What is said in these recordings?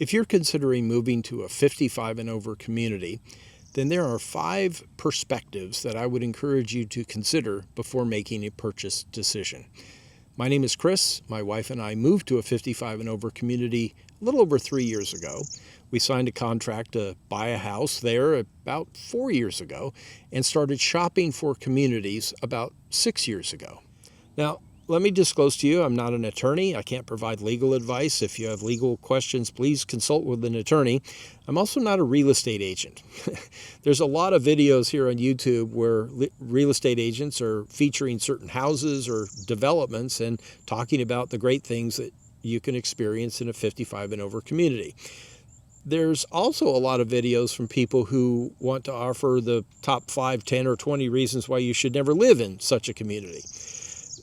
If you're considering moving to a 55 and over community, then there are 5 perspectives that I would encourage you to consider before making a purchase decision. My name is Chris. My wife and I moved to a 55 and over community a little over 3 years ago. We signed a contract to buy a house there about 4 years ago and started shopping for communities about 6 years ago. Now, let me disclose to you, I'm not an attorney. I can't provide legal advice. If you have legal questions, please consult with an attorney. I'm also not a real estate agent. There's a lot of videos here on YouTube where real estate agents are featuring certain houses or developments and talking about the great things that you can experience in a 55 and over community. There's also a lot of videos from people who want to offer the top 5, 10, or 20 reasons why you should never live in such a community.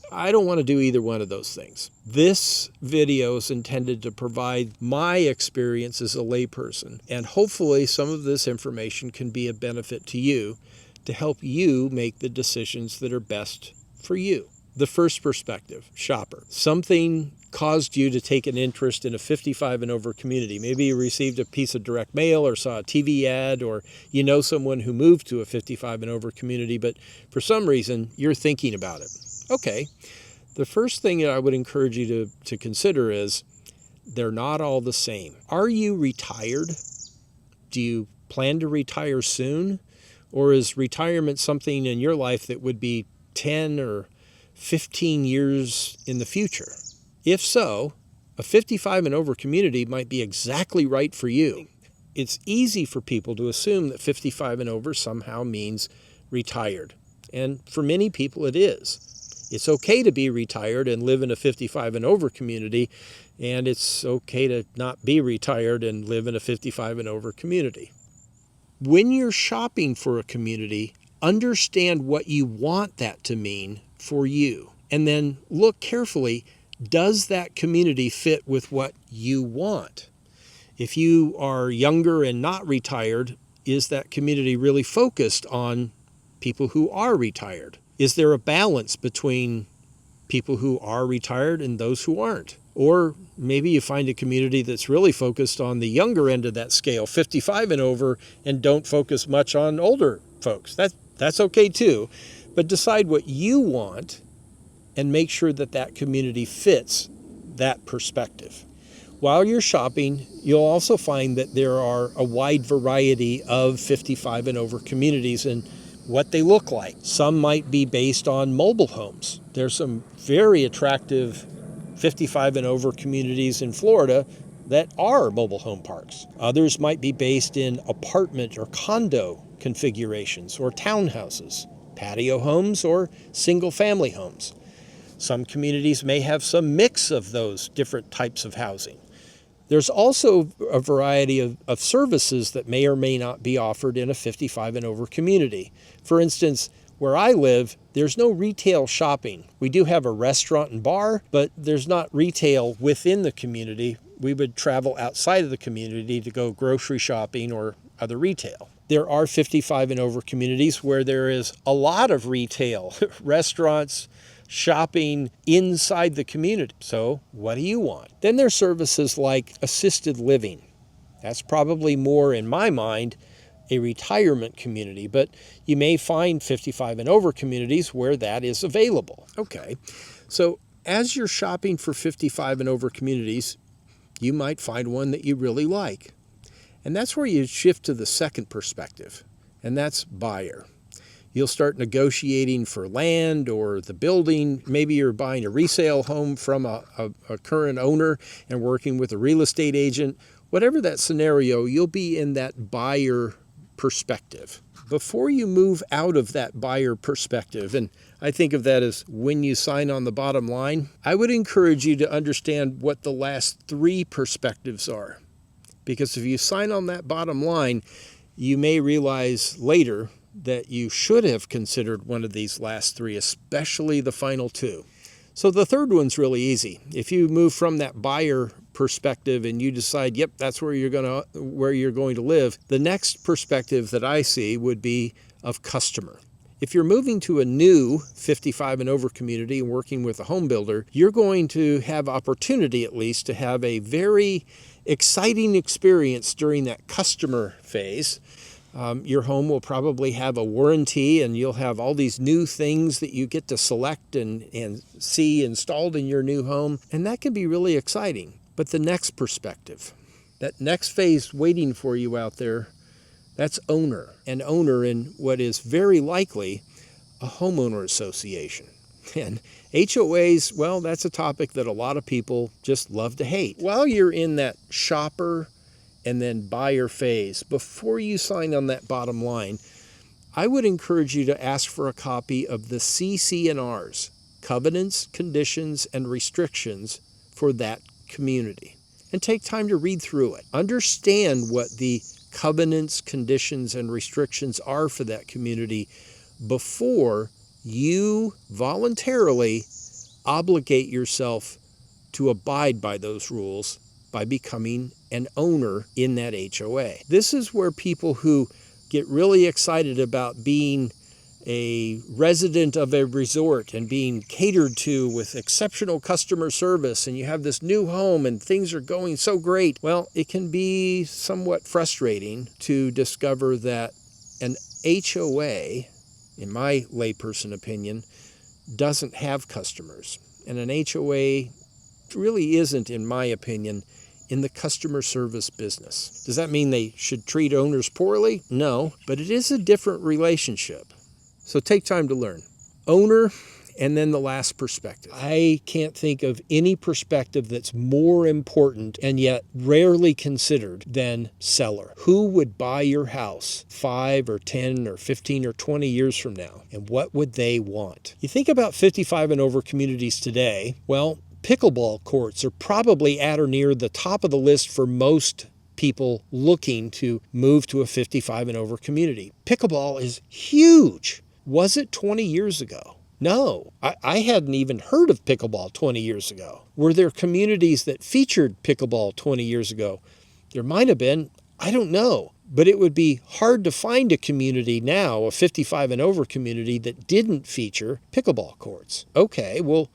I don't want to do either one of those things. This video is intended to provide my experience as a layperson, and hopefully some of this information can be a benefit to you to help you make the decisions that are best for you. The first perspective, shopper. Something caused you to take an interest in a 55 and over community. Maybe you received a piece of direct mail or saw a TV ad, or you know someone who moved to a 55 and over community, but for some reason you're thinking about it. Okay, the first thing that I would encourage you to consider is they're not all the same. Are you retired? Do you plan to retire soon? Or is retirement something in your life that would be 10 or 15 years in the future? If so, a 55 and over community might be exactly right for you. It's easy for people to assume that 55 and over somehow means retired. And for many people it is. It's okay to be retired and live in a 55 and over community, and it's okay to not be retired and live in a 55 and over community. When you're shopping for a community, understand what you want that to mean for you, and then look carefully, does that community fit with what you want? If you are younger and not retired, is that community really focused on people who are retired? Is there a balance between people who are retired and those who aren't? Or maybe you find a community that's really focused on the younger end of that scale, 55 and over, and don't focus much on older folks. That's okay too. But decide what you want and make sure that that community fits that perspective. While you're shopping, you'll also find that there are a wide variety of 55 and over communities and what they look like. Some might be based on mobile homes. There's some very attractive 55 and over communities in Florida that are mobile home parks. Others might be based in apartment or condo configurations or townhouses, patio homes or single family homes. Some communities may have some mix of those different types of housing. There's also a variety of services that may or may not be offered in a 55 and over community. For instance, where I live, there's no retail shopping. We do have a restaurant and bar, but there's not retail within the community. We would travel outside of the community to go grocery shopping or other retail. There are 55 and over communities where there is a lot of retail, restaurants, shopping inside the community. So what do you want? Then there's services like assisted living. That's probably more, in my mind, a retirement community, but you may find 55 and over communities where that is available. Okay, so as you're shopping for 55 and over communities, you might find one that you really like. And that's where you shift to the second perspective, and that's buyer. You'll start negotiating for land or the building. Maybe you're buying a resale home from a current owner and working with a real estate agent. Whatever that scenario, you'll be in that buyer perspective. Before you move out of that buyer perspective, and I think of that as when you sign on the bottom line, I would encourage you to understand what the last 3 perspectives are. Because if you sign on that bottom line, you may realize later that you should have considered one of these last 3, especially the final 2. So the third one's really easy. If you move from that buyer perspective and you decide, yep, that's where you're going to live, the next perspective that I see would be of customer. If you're moving to a new 55 and over community and working with a home builder, you're going to have opportunity at least to have a very exciting experience during that customer phase. Your home will probably have a warranty, and you'll have all these new things that you get to select and see installed in your new home. And that can be really exciting. But the next perspective, that next phase waiting for you out there, that's owner. An owner in what is very likely a homeowner association. And HOAs, well, that's a topic that a lot of people just love to hate. While you're in that shopper and then buyer phase, before you sign on that bottom line, I would encourage you to ask for a copy of the CC&Rs, Covenants, Conditions, and Restrictions for that community. And take time to read through it. Understand what the covenants, conditions, and restrictions are for that community before you voluntarily obligate yourself to abide by those rules by becoming an owner in that HOA. This is where people who get really excited about being a resident of a resort and being catered to with exceptional customer service, and you have this new home and things are going so great. Well, it can be somewhat frustrating to discover that an HOA, in my layperson opinion, doesn't have customers. And an HOA really isn't, in my opinion, in the customer service business. Does that mean they should treat owners poorly? No, but it is a different relationship. So take time to learn. Owner, and then the last perspective. I can't think of any perspective that's more important and yet rarely considered than seller. Who would buy your house 5 or 10 or 15 or 20 years from now? And what would they want? You think about 55 and over communities today, well, pickleball courts are probably at or near the top of the list for most people looking to move to a 55 and over community. Pickleball is huge. Was it 20 years ago? No, I hadn't even heard of pickleball 20 years ago. Were there communities that featured pickleball 20 years ago? There might have been, I don't know. But it would be hard to find a community now, a 55 and over community, that didn't feature pickleball courts. Okay, well,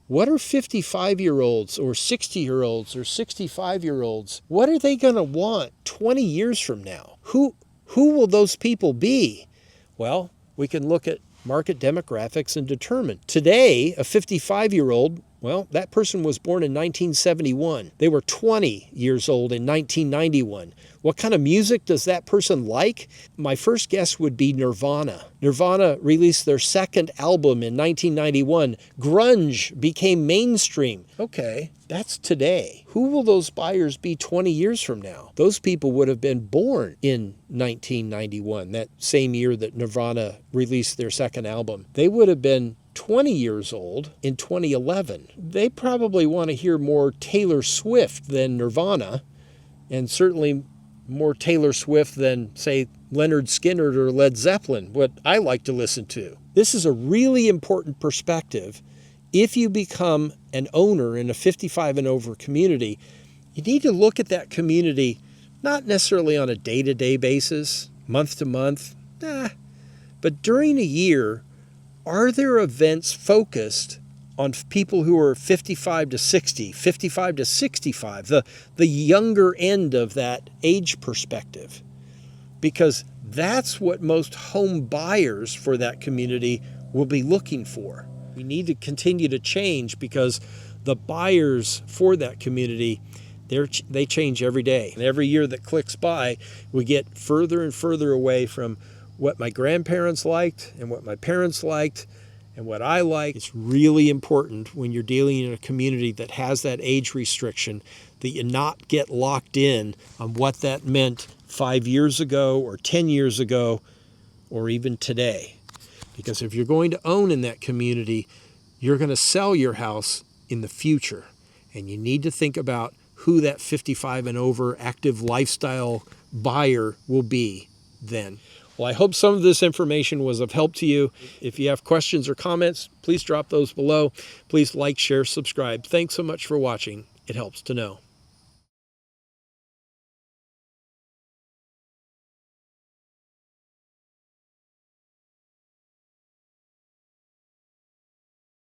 what are 55-year-olds or 60-year-olds or 65-year-olds? What are they going to want 20 years from now? Who will those people be? Well, we can look at market demographics and determine. Today, a 55-year-old, well, that person was born in 1971. They were 20 years old in 1991. What kind of music does that person like? My first guess would be Nirvana. Nirvana released their second album in 1991. Grunge became mainstream. Okay, that's today. Who will those buyers be 20 years from now? Those people would have been born in 1991, that same year that Nirvana released their second album. They would have been 20 years old in 2011. They probably want to hear more Taylor Swift than Nirvana, and certainly more Taylor Swift than, say, Leonard Skinner or Led Zeppelin, what I like to listen to. This is a really important perspective. If you become an owner in a 55 and over community, you need to look at that community not necessarily on a day-to-day basis, month to month, but during a year. Are there events focused on people who are 55 to 60, 55 to 65, the younger end of that age perspective? Because that's what most home buyers for that community will be looking for. We need to continue to change because the buyers for that community, they change every day. And every year that clicks by, we get further and further away from what my grandparents liked and what my parents liked and what I like. It's really important when you're dealing in a community that has that age restriction that you not get locked in on what that meant 5 years ago or 10 years ago or even today. Because if you're going to own in that community, you're going to sell your house in the future. And you need to think about who that 55 and over active lifestyle buyer will be then. Well, I hope some of this information was of help to you. If you have questions or comments, please drop those below. Please like, share, subscribe. Thanks so much for watching. It helps to know.